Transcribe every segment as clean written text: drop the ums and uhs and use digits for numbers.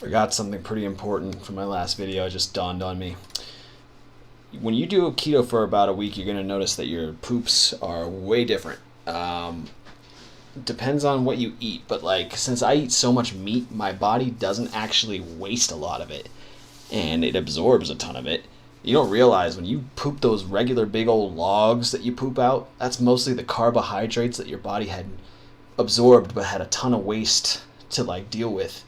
Forgot something pretty important from my last video. It just dawned on me. When you do keto for about a week, you're going to notice that your poops are way different. Depends on what you eat, but like since I eat so much meat, my body doesn't actually waste a lot of it, and it absorbs a ton of it. You don't realize when you poop those regular big old logs that you poop out, that's mostly the carbohydrates that your body had absorbed but had a ton of waste to like deal with.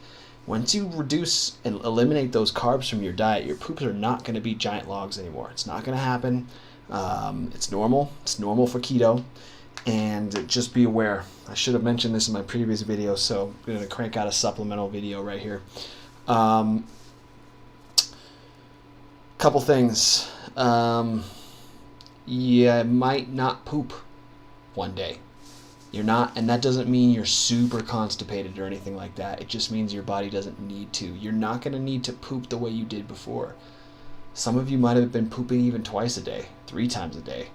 Once you reduce and eliminate those carbs from your diet, your poops are not going to be giant logs anymore. It's not going to happen. It's normal. It's normal for keto. And just be aware. I should have mentioned this in my previous video, so I'm going to crank out a supplemental video right here. Couple things. You might not poop one day. You're not, and that doesn't mean you're super constipated or anything like that. It just means your body doesn't need to. You're not going to need to poop the way you did before. Some of you might have been pooping even twice a day, 3 times a day.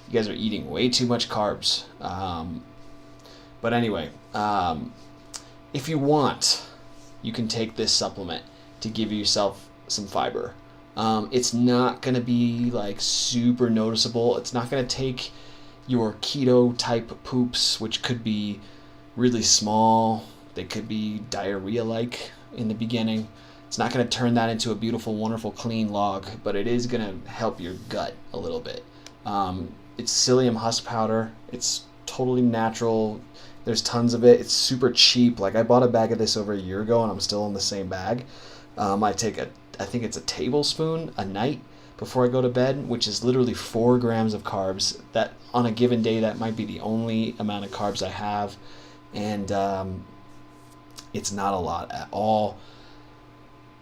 You guys are eating way too much carbs. But anyway, if you want, you can take this supplement to give yourself some fiber. It's not going to be like super noticeable. It's not going to take your keto type poops, which could be really small. They could be diarrhea-like in the beginning. It's not going to turn that into a beautiful, wonderful, clean log, but it is going to help your gut a little bit. It's psyllium husk powder. It's totally natural. There's tons of it. It's super cheap. Like I bought a bag of this over a year ago, and I'm still in the same bag. I think it's a tablespoon a night before I go to bed, which is literally 4 grams of carbs. That on a given day, that might be the only amount of carbs I have, and it's not a lot at all.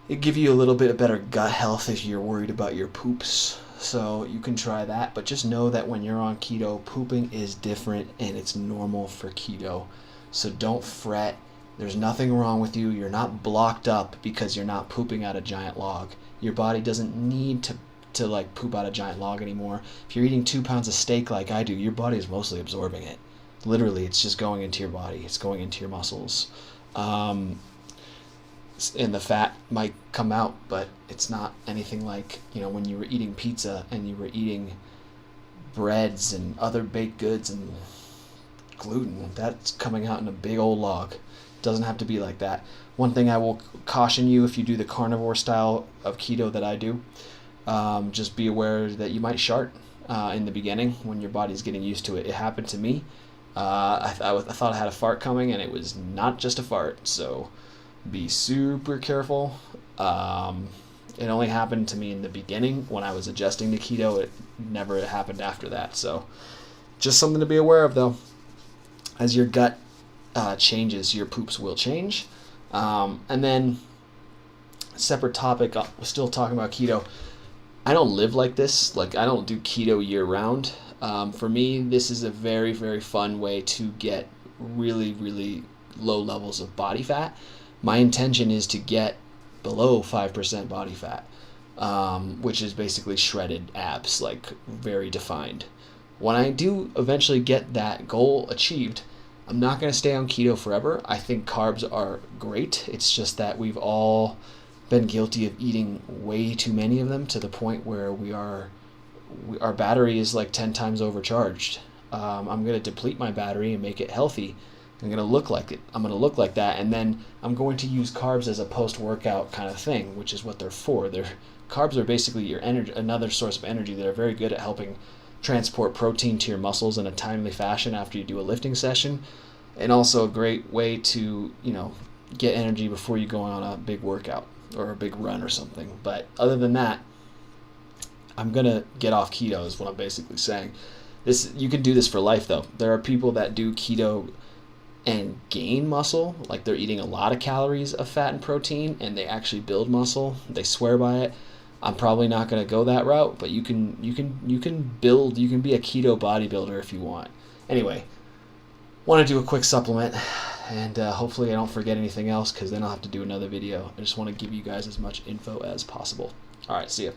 It gives you a little bit of better gut health if you're worried about your poops, so you can try that. But just know that when you're on keto, pooping is different, and it's normal for keto. So don't fret. There's nothing wrong with you. You're not blocked up because you're not pooping out a giant log. Your body doesn't need to like poop out a giant log anymore. If you're eating 2 pounds of steak like I do, your body is mostly absorbing it. Literally, it's just going into your body. It's going into your muscles. And the fat might come out, but it's not anything like, when you were eating pizza and you were eating breads and other baked goods and gluten. That's coming out in a big old log. It doesn't have to be like that. One thing I will caution you, if you do the carnivore style of keto that I do, just be aware that you might shart in the beginning when your body's getting used to it. It happened to me. I thought I had a fart coming, and it was not just a fart, so be super careful. It only happened to me in the beginning when I was adjusting to keto. It never happened after that, so just something to be aware of, though. As your gut changes, your poops will change. And then, separate topic, we're still talking about keto. I don't live like this. Like, I don't do keto year round. For me, this is a very, very fun way to get really, really low levels of body fat. My intention is to get below 5% body fat, which is basically shredded abs, like very defined. When I do eventually get that goal achieved, I'm not going to stay on keto forever. I think carbs are great. It's just that we've all been guilty of eating way too many of them to the point where our battery is like 10 times overcharged. I'm going to deplete my battery and make it healthy. I'm going to look like it. I'm going to look like that, and then I'm going to use carbs as a post-workout kind of thing, which is what they're for. Carbs are basically your energy, another source of energy. They're very good at helping transport protein to your muscles in a timely fashion after you do a lifting session, and also a great way to get energy before you go on a big workout or a big run or something. But other than that, I'm gonna get off keto is what I'm basically saying. You can do this for life, though. There are people that do keto and gain muscle, like they're eating a lot of calories of fat and protein, and they actually build muscle. They swear by it. I'm probably not going to go that route, but you can be a keto bodybuilder if you want. Anyway, want to do a quick supplement, and hopefully I don't forget anything else, because then I'll have to do another video. I just want to give you guys as much info as possible. All right, see ya.